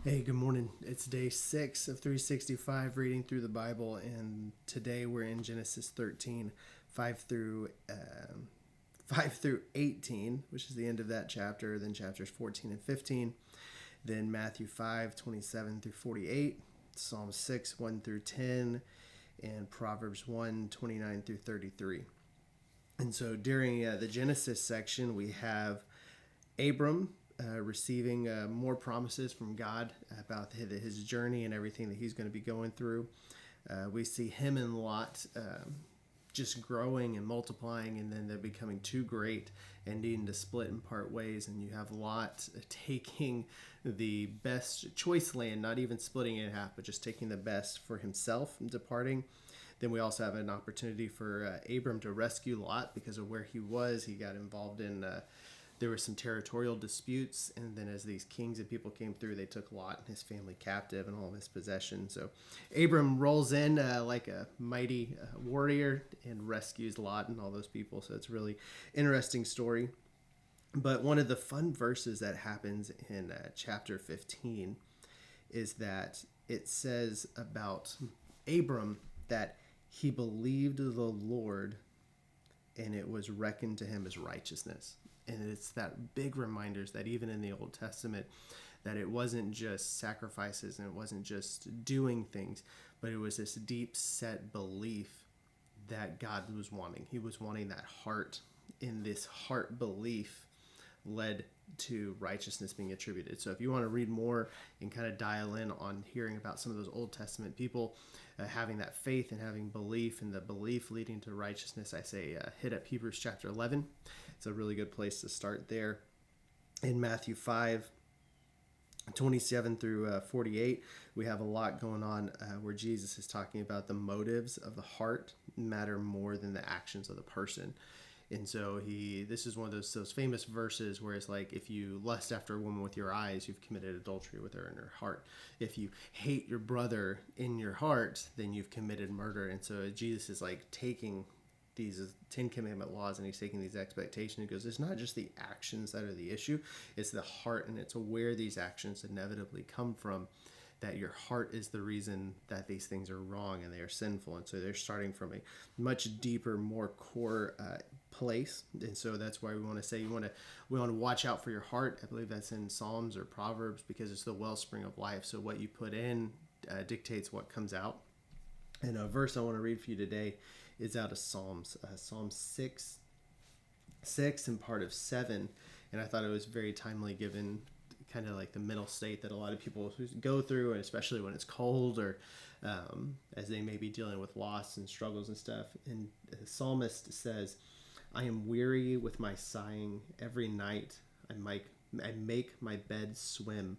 Hey, good morning. It's day 6 of 365 reading through the Bible, and today we're in Genesis 13, 5 through 5 through 18, which is the end of that chapter, then chapters 14 and 15, then Matthew 5, 27 through 48, Psalm 6, 1 through 10, and Proverbs 1, 29 through 33. And so during the Genesis section, we have Abram receiving more promises from God about his journey and everything that he's going to be going through. We see him and Lot just growing and multiplying, and then they're becoming too great and needing to split and part ways. And you have Lot taking the best choice land, not even splitting it in half, but just taking the best for himself and departing. Then we also have an opportunity for Abram to rescue Lot because of where he was. He got involved in there were some territorial disputes, and then as these kings and people came through, they took Lot and his family captive and all of his possessions. So Abram rolls in like a mighty warrior and rescues Lot and all those people. So it's a really interesting story. But one of the fun verses that happens in chapter 15 is that it says about Abram that he believed the Lord and it was reckoned to him as righteousness. And it's that big reminders that even in the Old Testament, that it wasn't just sacrifices and it wasn't just doing things, but it was this deep set belief that God was wanting. He was wanting that heart, in this heart belief led to righteousness being attributed. So if you want to read more and kind of dial in on hearing about some of those Old Testament people having that faith and having belief, and the belief leading to righteousness, I say hit up Hebrews chapter 11. It's a really good place to start there. In Matthew 5, 27 through 48, we have a lot going on where Jesus is talking about the motives of the heart matter more than the actions of the person. And so this is one of those famous verses where it's like, if you lust after a woman with your eyes, you've committed adultery with her in her heart. If you hate your brother in your heart, then you've committed murder. And so Jesus is like taking these 10 commandment laws and he's taking these expectations. He goes, it's not just the actions that are the issue, it's the heart, and it's where these actions inevitably come from. That your heart is the reason that these things are wrong and they are sinful. And so they're starting from a much deeper, more core place. And so that's why we want to say we want to watch out for your heart. I believe that's in Psalms or Proverbs, because it's the wellspring of life. So what you put in dictates what comes out. And a verse I want to read for you today is out of Psalms, Psalm 6 and part of 7. And I thought it was very timely given kind of like the mental state that a lot of people go through, and especially when it's cold or as they may be dealing with loss and struggles and stuff. And the psalmist says, I am weary with my sighing. Every night I make my bed swim.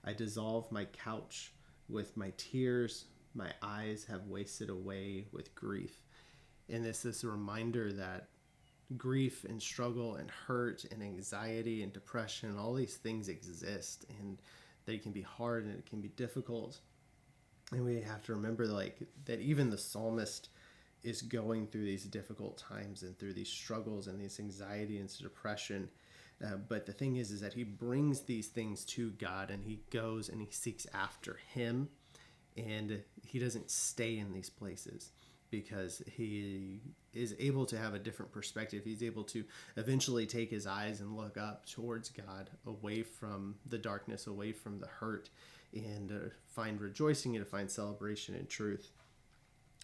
I dissolve my couch with my tears. My eyes have wasted away with grief. And it's this reminder that grief and struggle and hurt and anxiety and depression and all these things exist, and they can be hard and it can be difficult. And we have to remember that even the psalmist is going through these difficult times and through these struggles and this anxiety and depression. But the thing is that he brings these things to God, and he goes and he seeks after him, and he doesn't stay in these places, because he is able to have a different perspective. He's able to eventually take his eyes and look up towards God, away from the darkness, away from the hurt, and find rejoicing and to find celebration and truth.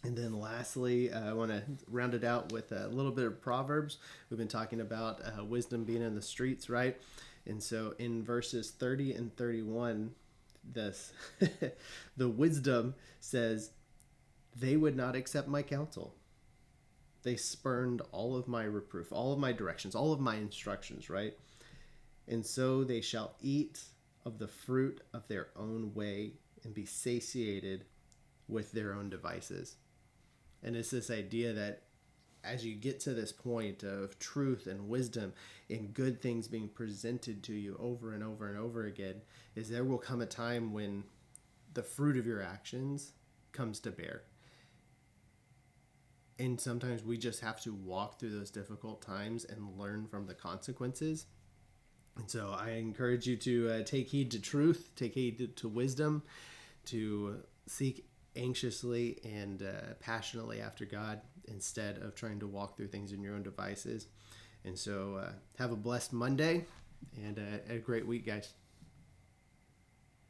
And then lastly, I want to round it out with a little bit of Proverbs. We've been talking about wisdom being in the streets, right? And so in verses 30 and 31, this the wisdom says, they would not accept my counsel. They spurned all of my reproof, all of my directions, all of my instructions, right? And so they shall eat of the fruit of their own way and be satiated with their own devices. And it's this idea that as you get to this point of truth and wisdom and good things being presented to you over and over and over again, is there will come a time when the fruit of your actions comes to bear. And sometimes we just have to walk through those difficult times and learn from the consequences. And so I encourage you to take heed to truth, take heed to wisdom, to seek anxiously and passionately after God instead of trying to walk through things in your own devices. And so have a blessed Monday and a great week, guys.